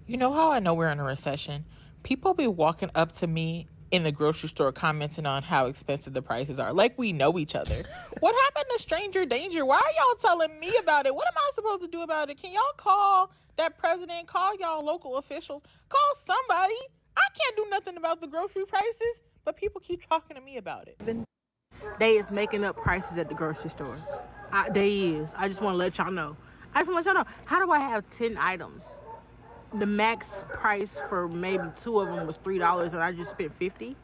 You know how I know we're in a recession? People be walking up to me in the grocery store commenting on how expensive the prices are. Like we know each other. What happened to stranger danger? Why are y'all telling me about it? What am I supposed to do about it? Can y'all call that president? Call y'all local officials? Call somebody. I can't do nothing about the grocery prices, but people keep talking to me about it. They is making up prices at the grocery store. They is. I just want to let y'all know. How do I have 10 items? The max price for maybe 2 of them was $3 and I just spent $50.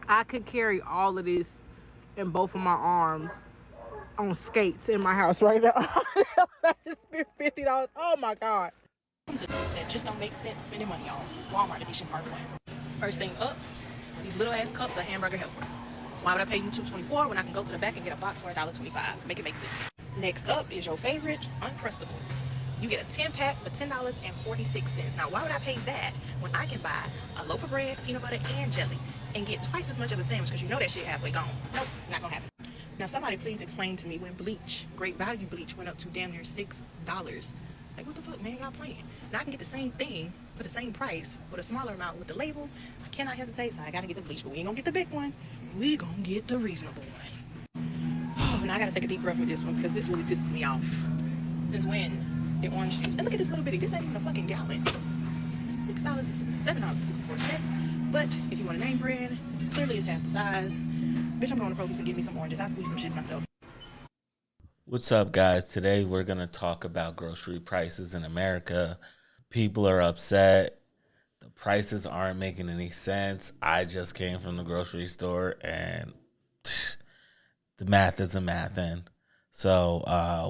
I could carry all of this in both of my arms on skates in my house right now. I just spent $50. Oh my God. That just don't make sense spending money on. Walmart edition part one. First thing up, these little ass cups of hamburger helper. Why would I pay you $2.24 when I can go to the back and get a box for $1.25? Make it make sense. Next up is your favorite Uncrustables. You get a 10-pack for $10.46. Now, why would I pay that when I can buy a loaf of bread, peanut butter, and jelly and get twice as much of a sandwich because you know that shit halfway gone? Nope, not gonna happen. Now, somebody please explain to me when bleach, great value bleach, went up to damn near $6. Like, what the fuck, man? Y'all playing. Now, I can get the same thing for the same price with a smaller amount with the label. I cannot hesitate, so I gotta get the bleach, but we ain't gonna get the big one. We gonna get the reasonable one. Oh, now I gotta take a deep breath with this one because this really pisses me off. Since when? The orange juice. And look at this little bitty. This ain't even a fucking gallon. $7.64. But if you want a name brand, clearly it's half the size. Bitch, I'm going to Publix and get me some oranges. I squeeze some shits myself. What's up, guys? Today we're going to talk about grocery prices in America. People are upset. The prices aren't making any sense. I just came from the grocery store and the math isn't mathin'. So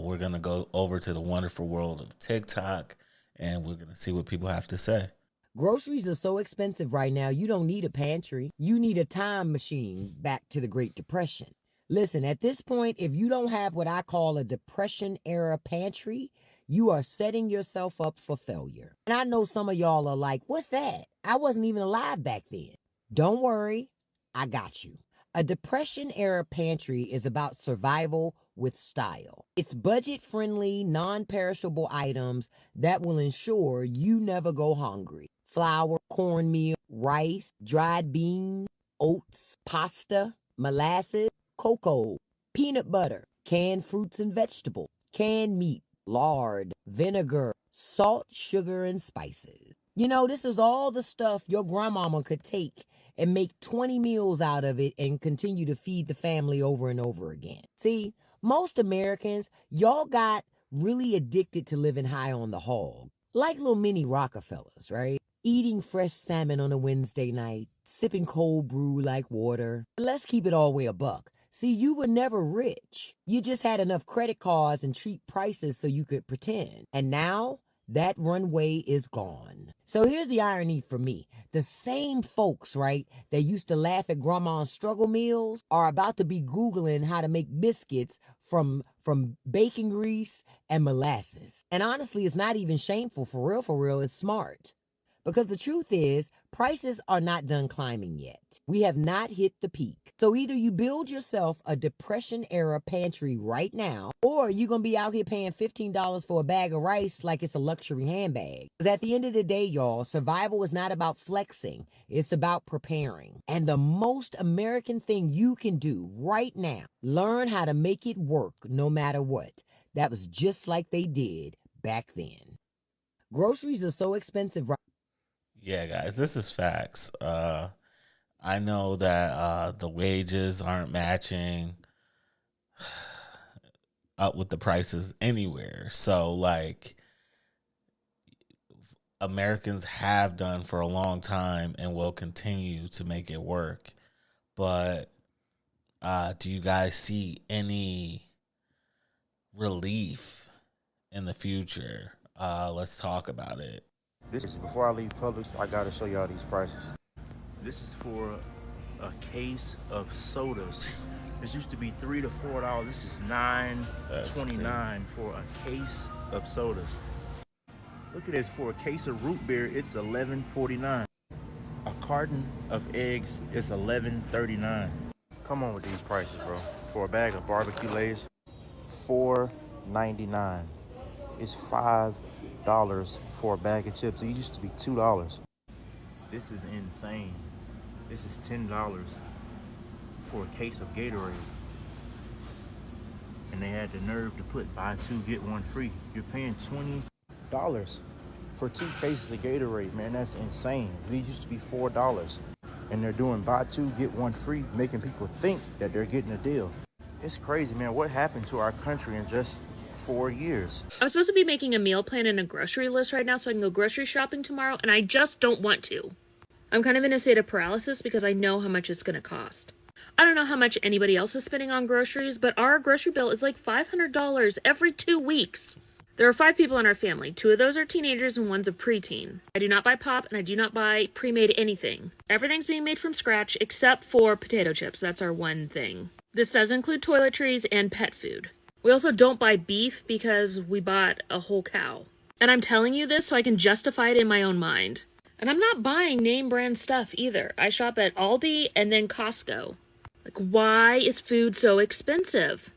we're going to go over to the wonderful world of TikTok, and we're going to see what people have to say. Groceries are so expensive right now, you don't need a pantry. You need a time machine back to the Great Depression. Listen, at this point, if you don't have what I call a Depression-era pantry, you are setting yourself up for failure. And I know some of y'all are like, what's that? I wasn't even alive back then. Don't worry, I got you. A Depression-era pantry is about survival with style. It's budget-friendly, non-perishable items that will ensure you never go hungry. Flour, cornmeal, rice, dried beans, oats, pasta, molasses, cocoa, peanut butter, canned fruits and vegetables, canned meat, lard, vinegar, salt, sugar, and spices. You know, this is all the stuff your grandmama could take and make 20 meals out of it and continue to feed the family over and over again. See, most Americans, y'all got really addicted to living high on the hog, like little mini Rockefellers, right? Eating fresh salmon on a Wednesday night, sipping cold brew like water. Let's keep it all the way a buck. See, you were never rich. You just had enough credit cards and cheap prices so you could pretend. And now, that runway is gone. So here's the irony for me. The same folks, right, that used to laugh at grandma's struggle meals are about to be Googling how to make biscuits from bacon grease and molasses. And honestly, it's not even shameful. For real, it's smart. Because the truth is, prices are not done climbing yet. We have not hit the peak. So either you build yourself a Depression-era pantry right now, or you're going to be out here paying $15 for a bag of rice like it's a luxury handbag. Because at the end of the day, y'all, survival is not about flexing. It's about preparing. And the most American thing you can do right now, learn how to make it work no matter what. That was just like they did back then. Groceries are so expensive right. Yeah, guys, this is facts. I know that the wages aren't matching up with the prices anywhere. So, like, Americans have done for a long time and will continue to make it work. But do you guys see any relief in the future? Let's talk about it. This is before I leave Publix. I gotta show y'all these prices. This is for a case of sodas. This used to be $3 to $4. This is $9.29 for a case of sodas. Look at this, for a case of root beer, it's $11.49. A carton of eggs is $11.39. Come on with these prices, bro. For a bag of barbecue Lay's, $4.99. It's 5 for a bag of chips. It used to be $2. This is insane. This is $10 for a case of Gatorade. And they had the nerve to put buy two, get one free. You're paying $20 For 2 cases of Gatorade, man. That's insane. These used to be $4. And they're doing buy two, get one free, making people think that they're getting a deal. It's crazy, man. What happened to our country in just 4 years? I'm supposed to be making a meal plan and a grocery list right now so I can go grocery shopping tomorrow, and I just don't want to. I'm kind of in a state of paralysis because I know how much it's going to cost. I don't know how much anybody else is spending on groceries, but our grocery bill is like $500 every 2 weeks. There are 5 people in our family. 2 of those are teenagers and one's a preteen. I do not buy pop and I do not buy pre-made anything. Everything's being made from scratch except for potato chips. That's our one thing. This does include toiletries and pet food. We also don't buy beef because we bought a whole cow. And I'm telling you this so I can justify it in my own mind. And I'm not buying name brand stuff either. I shop at Aldi and then Costco. Like, why is food so expensive?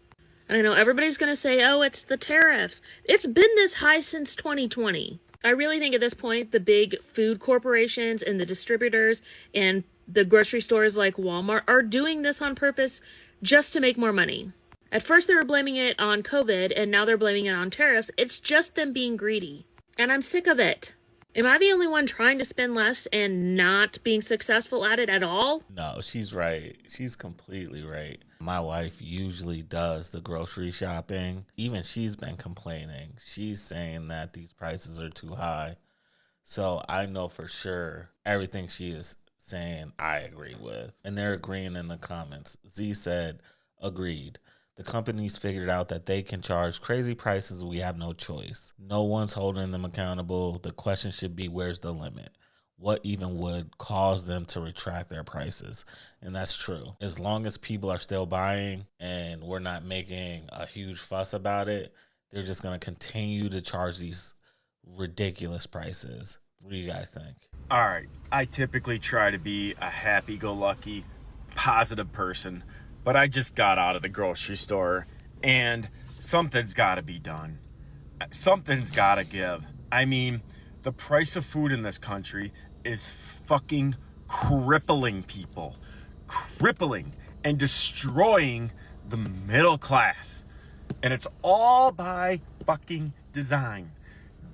And I know everybody's going to say, oh, it's the tariffs. It's been this high since 2020. I really think at this point, the big food corporations and the distributors and the grocery stores like Walmart are doing this on purpose just to make more money. At first, they were blaming it on COVID, and now they're blaming it on tariffs. It's just them being greedy. And I'm sick of it. Am I the only one trying to spend less and not being successful at it at all? No, she's right. She's completely right. My wife usually does the grocery shopping. Even she's been complaining. She's saying that these prices are too high. So I know for sure everything she is saying I agree with. And they're agreeing in the comments. Z said, agreed. The companies figured out that they can charge crazy prices. We have no choice. No one's holding them accountable. The question should be, where's the limit? What even would cause them to retract their prices? And that's true. As long as people are still buying and we're not making a huge fuss about it, they're just going to continue to charge these ridiculous prices. What do you guys think? All right. I typically try to be a happy-go-lucky, positive person. But I just got out of the grocery store, and something's got to be done. Something's got to give. I mean, the price of food in this country is fucking crippling people. Crippling and destroying the middle class. And it's all by fucking design.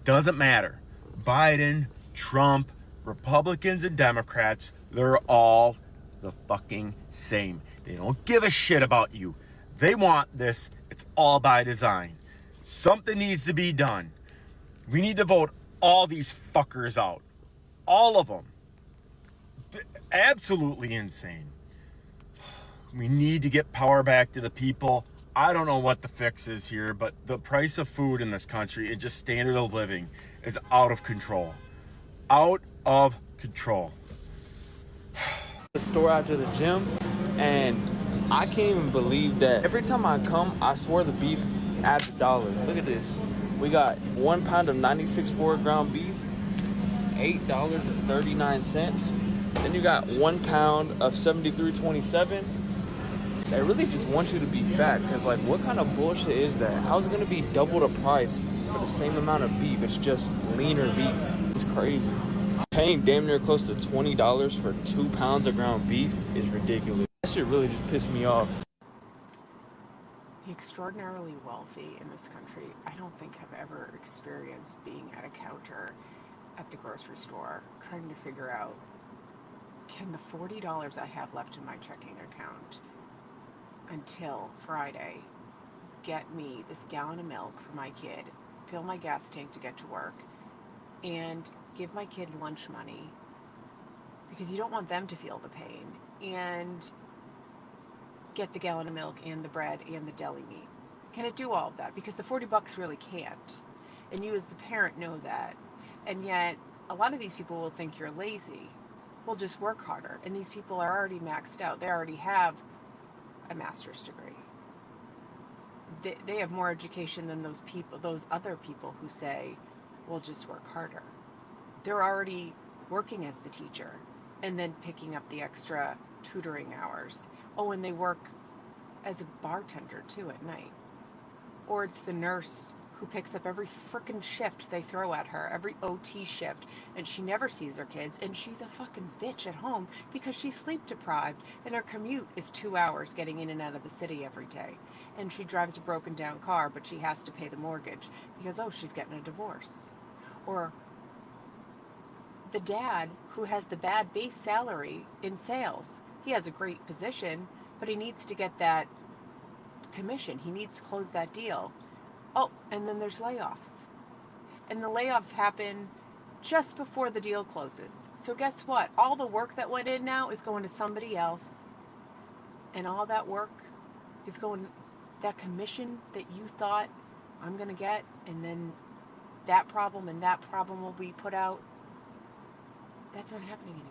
Doesn't matter. Biden, Trump, Republicans, and Democrats, they're all the fucking same. They don't give a shit about you. They want this. It's all by design. Something needs to be done. We need to vote all these fuckers out. All of them. Absolutely insane. We need to get power back to the people. I don't know what the fix is here, but the price of food in this country and just standard of living is out of control. Out of control. The store after the gym, and I can't even believe that every time I come, I swear the beef adds $1. Look at this. We got 1 pound of 96 4-ground beef, $8.39. Then you got 1 pound of 73.27. They really just want you to be fat, because like, what kind of bullshit is that? How's it gonna be double the price for the same amount of beef? It's just leaner beef. It's crazy. Paying damn near close to $20 for 2 pounds of ground beef is ridiculous. That shit really just pissed me off. The extraordinarily wealthy in this country, I don't think have ever experienced being at a counter at the grocery store trying to figure out, can the $40 I have left in my checking account until Friday get me this gallon of milk for my kid, fill my gas tank to get to work, and give my kid lunch money, because you don't want them to feel the pain, and get the gallon of milk and the bread and the deli meat? Can it do all of that? Because the $40 really can't. And you as the parent know that. And yet, a lot of these people will think you're lazy. Well, just work harder. And these people are already maxed out. They already have a master's degree. They have more education than those other people who say, well, just work harder. They're already working as the teacher and then picking up the extra tutoring hours. Oh, and they work as a bartender too at night. Or it's the nurse who picks up every frickin' shift they throw at her, every OT shift, and she never sees her kids, and she's a fucking bitch at home because she's sleep deprived, and her commute is 2 hours getting in and out of the city every day. And she drives a broken down car, but she has to pay the mortgage because, oh, she's getting a divorce. Or the dad who has the bad base salary in sales. He has a great position, but he needs to get that commission. He needs to close that deal. Oh, and then there's layoffs. And the layoffs happen just before the deal closes. So guess what? All the work that went in now is going to somebody else. And all that work is going, that commission that you thought I'm going to get, and then that problem and that problem will be put out. That's not happening anymore.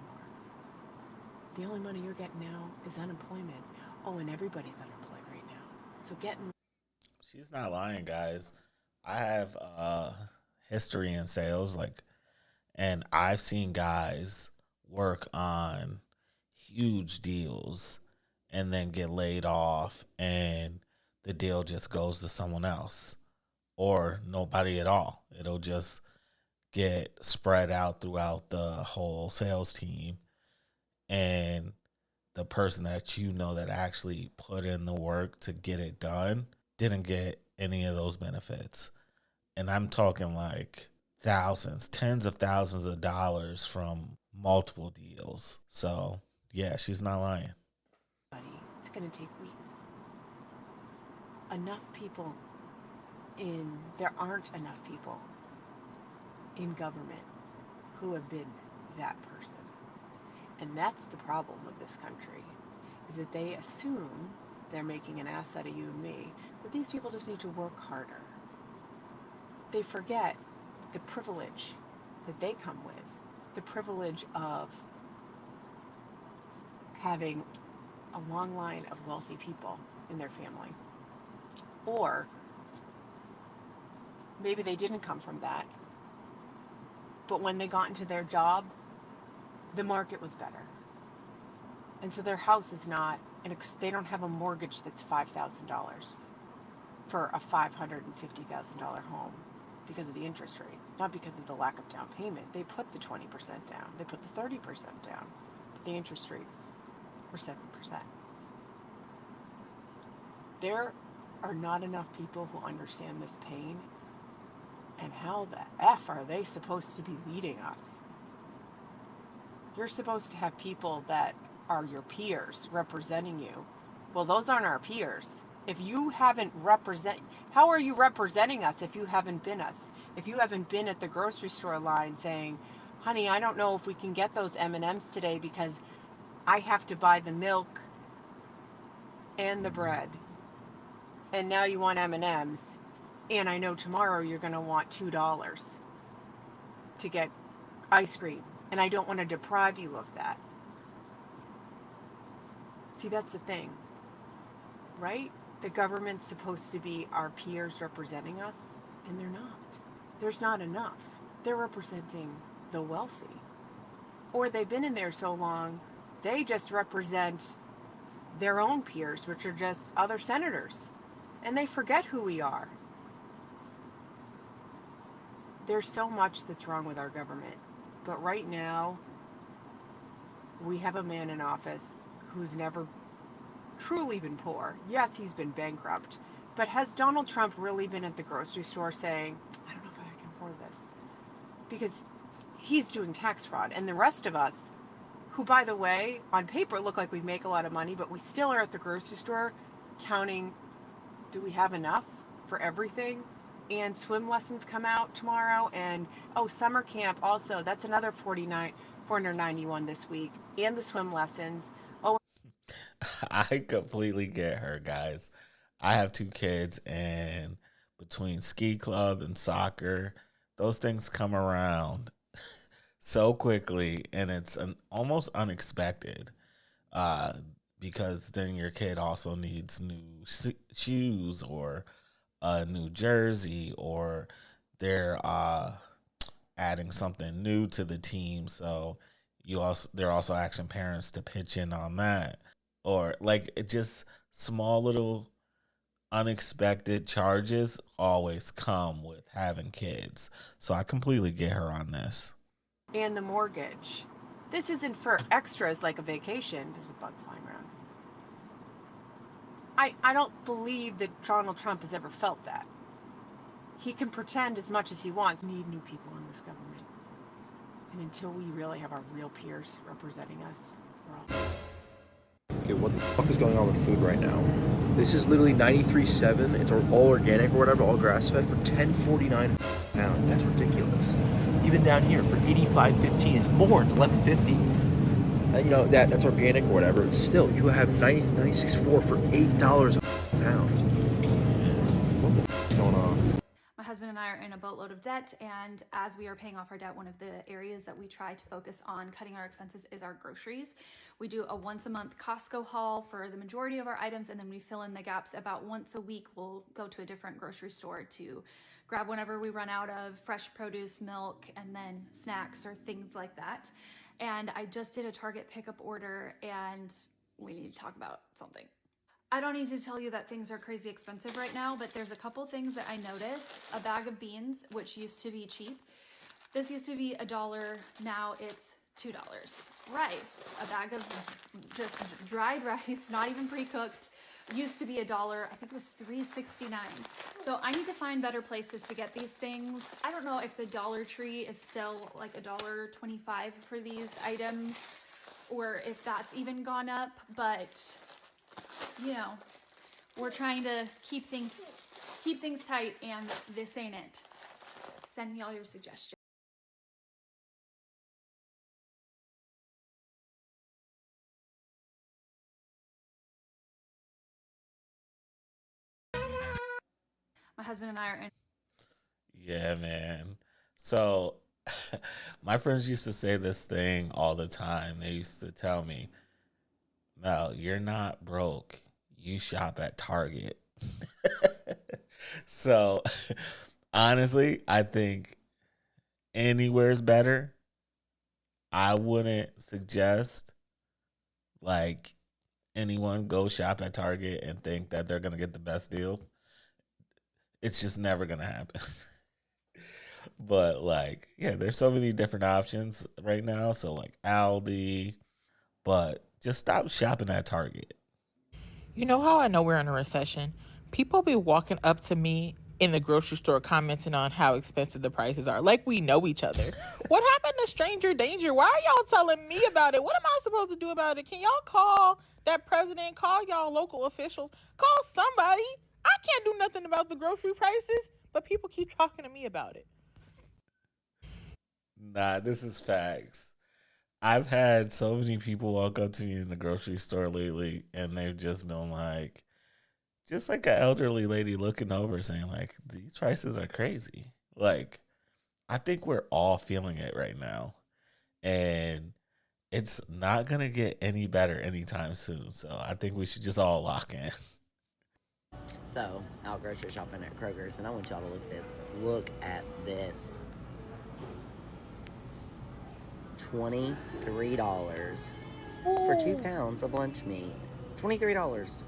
The only money you're getting now is unemployment. Oh, and everybody's unemployed right now. So getting... She's not lying, guys. I have history in sales, and I've seen guys work on huge deals and then get laid off, and the deal just goes to someone else or nobody at all. It'll just get spread out throughout the whole sales team, and the person that that actually put in the work to get it done didn't get any of those benefits. And I'm talking like thousands, tens of thousands of dollars from multiple deals. So, yeah, she's not lying. It's going to take weeks. There aren't enough people in government who have been that person. And that's the problem with this country, is that they assume they're making an ass out of you and me, but these people just need to work harder. They forget the privilege that they come with, the privilege of having a long line of wealthy people in their family. Or maybe they didn't come from that, but when they got into their job, the market was better. And so their house is not, they don't have a mortgage that's $5,000 for a $550,000 home because of the interest rates, not because of the lack of down payment. They put the 20% down, they put the 30% down, but the interest rates were 7%. There are not enough people who understand this pain, and how the F are they supposed to be leading us? You're supposed to have people that are your peers representing you. Well, those aren't our peers. If you haven't how are you representing us if you haven't been us? If you haven't been at the grocery store line saying, honey, I don't know if we can get those M&Ms today because I have to buy the milk and the bread. And now you want M&Ms. And I know tomorrow you're going to want $2 to get ice cream. And I don't want to deprive you of that. See, that's the thing, right? The government's supposed to be our peers representing us, and they're not. There's not enough. They're representing the wealthy. Or they've been in there so long, they just represent their own peers, which are just other senators. And they forget who we are. There's so much that's wrong with our government. But right now, we have a man in office who's never truly been poor. Yes, he's been bankrupt. But has Donald Trump really been at the grocery store saying, I don't know if I can afford this? Because he's doing tax fraud. And the rest of us, who, by the way, on paper look like we make a lot of money, but we still are at the grocery store counting, do we have enough for everything? And swim lessons come out tomorrow, and summer camp also, that's another $491 this week, and the swim lessons. I completely get her, guys. I have 2 kids, and between ski club and soccer, those things come around so quickly, and it's almost unexpected, because then your kid also needs new shoes or a new jersey, or they're adding something new to the team. So they're also asking parents to pitch in on that, or it just small little unexpected charges always come with having kids. So I completely get her on this. And the mortgage. This isn't for extras like a vacation. There's a bug flying around. I don't believe that Donald Trump has ever felt that. He can pretend as much as he wants. We need new people in this government. And until we really have our real peers representing us, we're all... Okay, what the fuck is going on with food right now? This is literally 93.7. It's all organic or whatever, all grass-fed for $10.49 a pound. That's ridiculous. Even down here for $85.15, it's more. It's $11.50. You know that's organic or whatever. It's still, you have 96.4 for $8 a pound. What the fuck is going on? My husband and I are in a boatload of debt, and as we are paying off our debt, one of the areas that we try to focus on cutting our expenses is our groceries. We do a once a month Costco haul for the majority of our items, and then we fill in the gaps. About once a week, we'll go to a different grocery store to grab whenever we run out of fresh produce, milk, and then snacks or things like that. And I just did a Target pickup order, and we need to talk about something. I don't need to tell you that things are crazy expensive right now, but there's a couple things that I noticed. A bag of beans, which used to be cheap. This used to be $1, now it's $2. Rice, a bag of just dried rice, not even pre-cooked, used to be $1. I think it was $3.69. So I need to find better places to get these things. I don't know if the Dollar Tree is still like $1.25 for these items, or if that's even gone up, but you know, we're trying to keep things tight, and this ain't it. Send me all your suggestions. My husband and I are in. Yeah, man. So my friends used to say this thing all the time. They used to tell me, no, you're not broke. You shop at Target. So honestly, I think anywhere's better. I wouldn't suggest like anyone go shop at Target and think that they're going to get the best deal. It's just never going to happen. But like, yeah, there's so many different options right now. So like Aldi, but just stop shopping at Target. You know how I know we're in a recession? People be walking up to me in the grocery store commenting on how expensive the prices are. Like we know each other. What happened to stranger danger? Why are y'all telling me about it? What am I supposed to do about it? Can y'all call that president? Call y'all local officials? Call somebody. I can't do nothing about the grocery prices, but people keep talking to me about it. Nah, this is facts. I've had so many people walk up to me in the grocery store lately, and they've just been like, just like an elderly lady looking over saying, like, these prices are crazy. Like, I think we're all feeling it right now. And it's not going to get any better anytime soon. So I think we should just all lock in. So, out grocery shopping at Kroger's, and I want y'all to look at this. Look at this. $23 for 2 pounds of lunch meat. $23.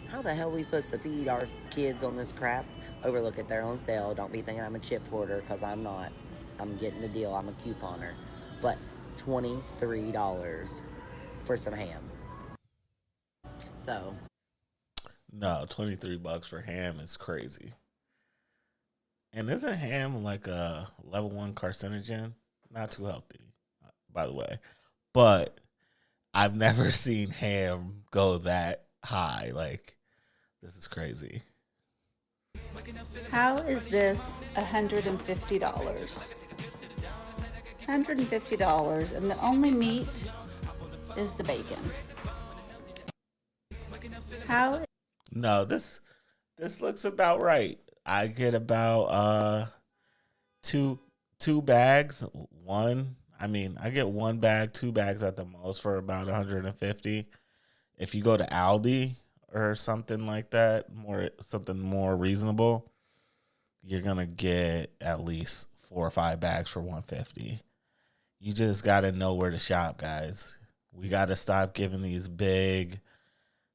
How the hell are we supposed to feed our kids on this crap? Overlook it, they're on sale. Don't be thinking I'm a chip hoarder, because I'm not. I'm getting a deal. I'm a couponer. But $23 for some ham. So. No, $23 for ham is crazy. And isn't ham like a level 1 carcinogen? Not too healthy, by the way. But I've never seen ham go that high. Like, this is crazy. How is this $150? $150, and the only meat is the bacon. How? No, this looks about right. I get about two bags. I get one bag, 2 bags at the most for about $150. If you go to Aldi or something like that, something more reasonable, you're gonna get at least 4 or 5 bags for $150. You just gotta know where to shop, guys. We gotta stop giving these big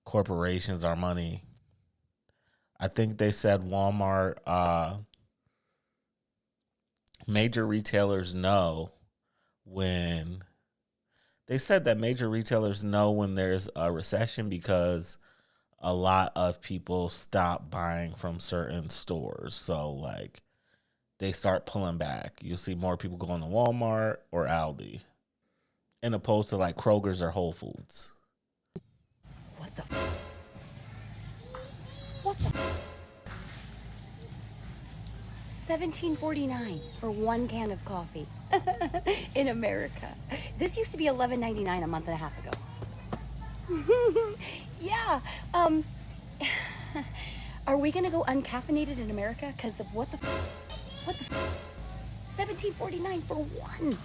corporations our money. I think they said Walmart, major retailers know when they said that major retailers know when there's a recession because a lot of people stop buying from certain stores. So like they start pulling back. You'll see more people going to Walmart or Aldi, in opposed to like Kroger's or Whole Foods. What the? What the? $17.49 for one can of coffee in America. This used to be $11.99 a month and a half ago. Yeah. Are we gonna go uncaffeinated in America? Cause what the? $17.49 for one.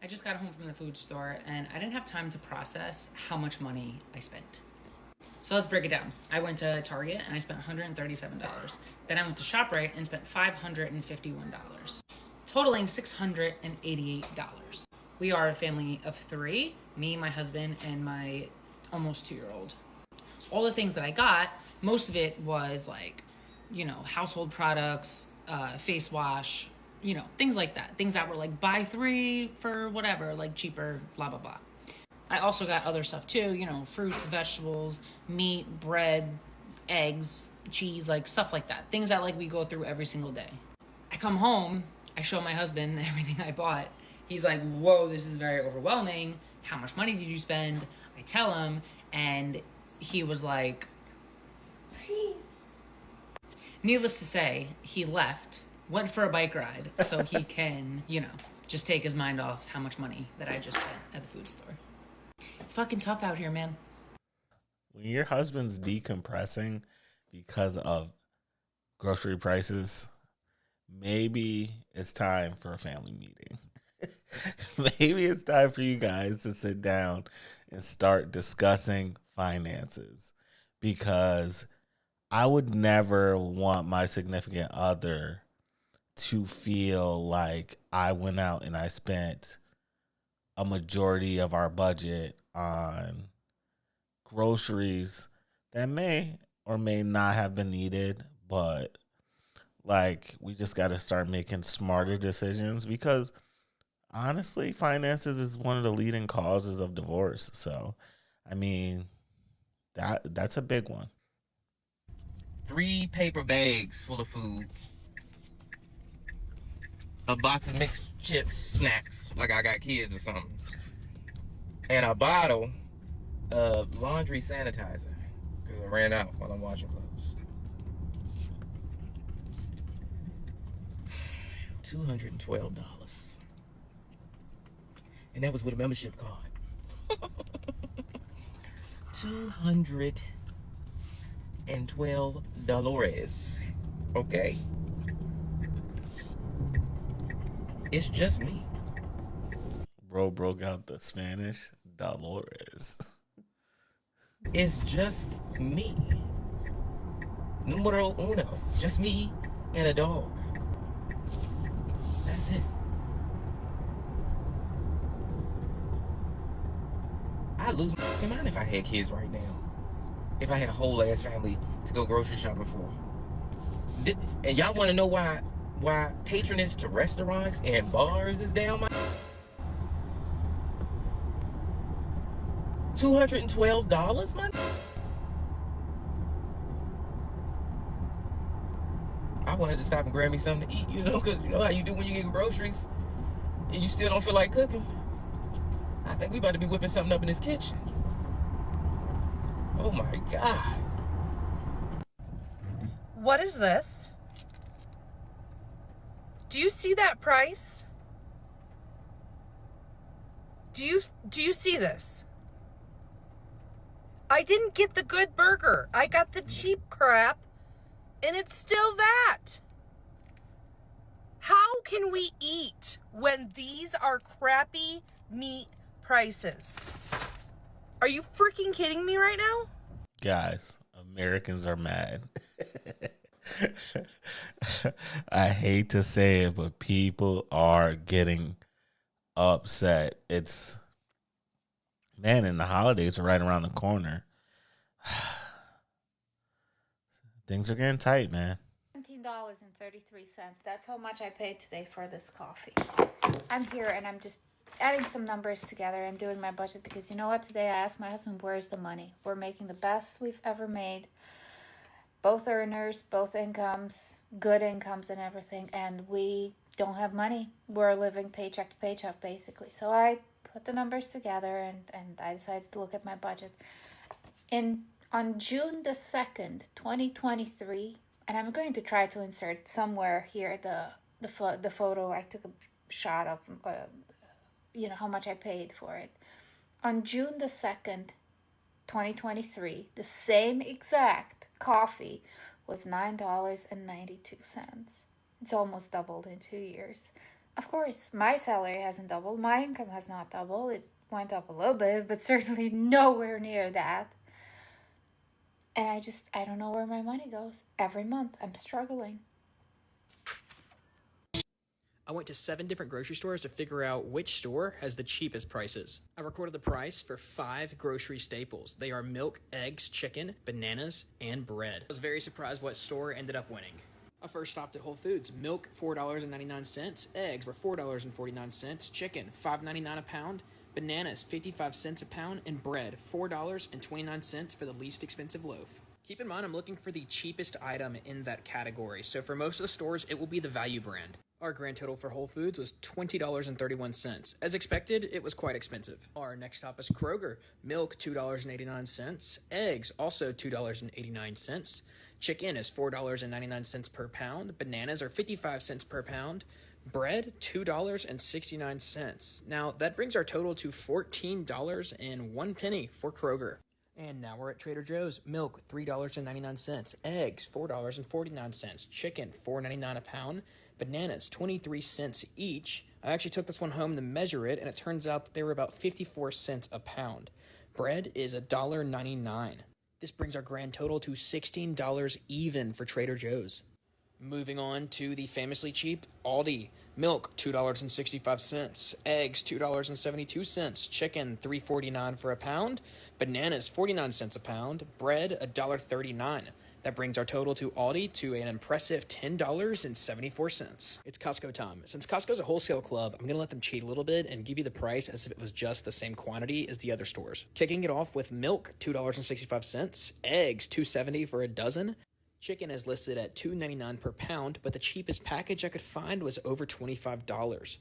I just got home from the food store and I didn't have time to process how much money I spent. So let's break it down. I went to Target and I spent $137. Then I went to ShopRite and spent $551, totaling $688. We are a family of 3, me, my husband, and my almost 2-year-old. All the things that I got, most of it was like, household products, face wash, things like that. Things that were like buy 3 for whatever, like cheaper, blah, blah, blah. I also got other stuff too, fruits, vegetables, meat, bread, eggs, cheese, like stuff like that. Things that like we go through every single day. I come home, I show my husband everything I bought. He's like, whoa, this is very overwhelming. How much money did you spend? I tell him, and he was like, needless to say, he left, went for a bike ride so he can, just take his mind off how much money that I just spent at the food store. It's fucking tough out here, man. When your husband's decompressing because of grocery prices, maybe it's time for a family meeting. Maybe it's time for you guys to sit down and start discussing finances, because I would never want my significant other to feel like I went out and I spent a majority of our budget on groceries that may or may not have been needed, but like we just got to start making smarter decisions, because honestly, finances is one of the leading causes of divorce. So, I mean, that's a big one. 3 paper bags full of food, a box of mixed chips, snacks, like I got kids or something, and a bottle of laundry sanitizer, because I ran out while I'm washing clothes. $212. And that was with a membership card. $212. Okay? It's just me. Bro broke out the Spanish Dolores. It's just me. Numero uno. Just me and a dog. That's it. I'd lose my mind if I had kids right now. If I had a whole ass family to go grocery shopping for. And y'all want to know why patronage to restaurants and bars is down my... $212, man? I wanted to stop and grab me something to eat, because you know how you do when you get groceries and you still don't feel like cooking. I think we about to be whipping something up in this kitchen. Oh my God. What is this? Do you see that price? Do you see this? I didn't get the good burger. I got the cheap crap, and it's still that. How can we eat when these are crappy meat prices? Are you freaking kidding me right now? Guys, Americans are mad. I hate to say it, but people are getting upset. And the holidays are right around the corner. Things are getting tight, man. $17.33. That's how much I paid today for this coffee. I'm here and I'm just adding some numbers together and doing my budget because you know what? Today I asked my husband, where's the money? We're making the best we've ever made. Both earners, both incomes, good incomes and everything. And we don't have money. We're living paycheck to paycheck basically. So I put the numbers together and I decided to look at my budget. On June the 2nd, 2023, and I'm going to try to insert somewhere here the photo I took a shot of, how much I paid for it. On June the 2nd, 2023, the same exact coffee was $9.92. It's almost doubled in 2 years. Of course, my salary hasn't doubled. My income has not doubled. It went up a little bit, but certainly nowhere near that. And I don't know where my money goes. Every month, I'm struggling. I went to 7 different grocery stores to figure out which store has the cheapest prices. I recorded the price for 5 grocery staples. They are milk, eggs, chicken, bananas, and bread. I was very surprised what store ended up winning. I first stopped at Whole Foods. Milk, $4.99. Eggs were $4.49. Chicken, $5.99 a pound. Bananas, 55 cents a pound. And bread, $4.29 for the least expensive loaf. Keep in mind, I'm looking for the cheapest item in that category. So for most of the stores, it will be the value brand. Our grand total for Whole Foods was $20.31. As expected, it was quite expensive. Our next stop is Kroger. Milk, $2.89. Eggs, also $2.89. Chicken is $4.99 per pound. Bananas are 55 cents per pound. Bread, $2.69. Now, that brings our total to $14.01 for Kroger. And now we're at Trader Joe's. Milk, $3.99. Eggs, $4.49. Chicken, $4.99 a pound. Bananas, 23 cents each. I actually took this one home to measure it, and it turns out that they were about 54 cents a pound. Bread is $1.99. This brings our grand total to $16 even for Trader Joe's. Moving on to the famously cheap Aldi. Milk, $2.65. Eggs, $2.72. Chicken, $3.49 for a pound. Bananas, 49 cents a pound. Bread, $1.39. That brings our total to Aldi to an impressive $10.74. It's Costco time. Since Costco's a wholesale club, I'm going to let them cheat a little bit and give you the price as if it was just the same quantity as the other stores. Kicking it off with milk, $2.65. Eggs, $2.70 for a dozen. Chicken is listed at $2.99 per pound, but the cheapest package I could find was over $25.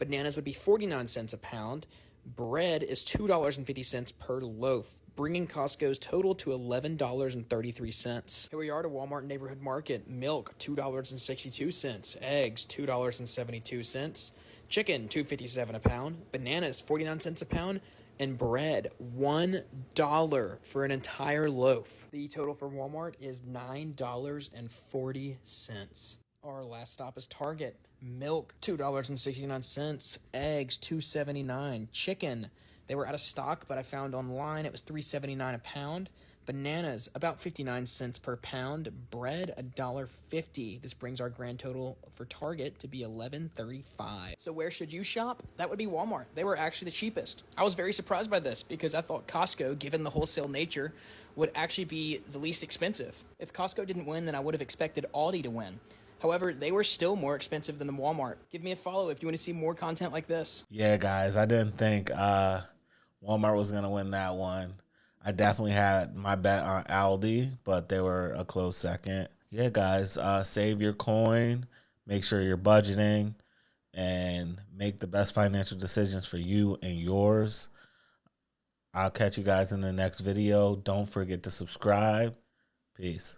Bananas would be 49 cents a pound. Bread is $2.50 per loaf, bringing Costco's total to $11.33. Here we are to Walmart Neighborhood Market. Milk, $2.62. Eggs, $2.72. Chicken, $2.57 a pound. Bananas, 49 cents a pound. And bread, $1 for an entire loaf. The total for Walmart is $9.40. Our last stop is Target. Milk, $2.69. Eggs, $2.79. Chicken, they were out of stock, but I found online it was $3.79 a pound. Bananas, about 59 cents per pound. Bread, $1.50. This brings our grand total for Target to be $11.35. So where should you shop? That would be Walmart. They were actually the cheapest. I was very surprised by this because I thought Costco, given the wholesale nature, would actually be the least expensive. If Costco didn't win, then I would have expected Aldi to win. However, they were still more expensive than the Walmart. Give me a follow if you want to see more content like this. Yeah, guys, I didn't think Walmart was going to win that one. I definitely had my bet on Aldi, but they were a close second. Yeah, guys, save your coin, make sure you're budgeting, and make the best financial decisions for you and yours. I'll catch you guys in the next video. Don't forget to subscribe. Peace.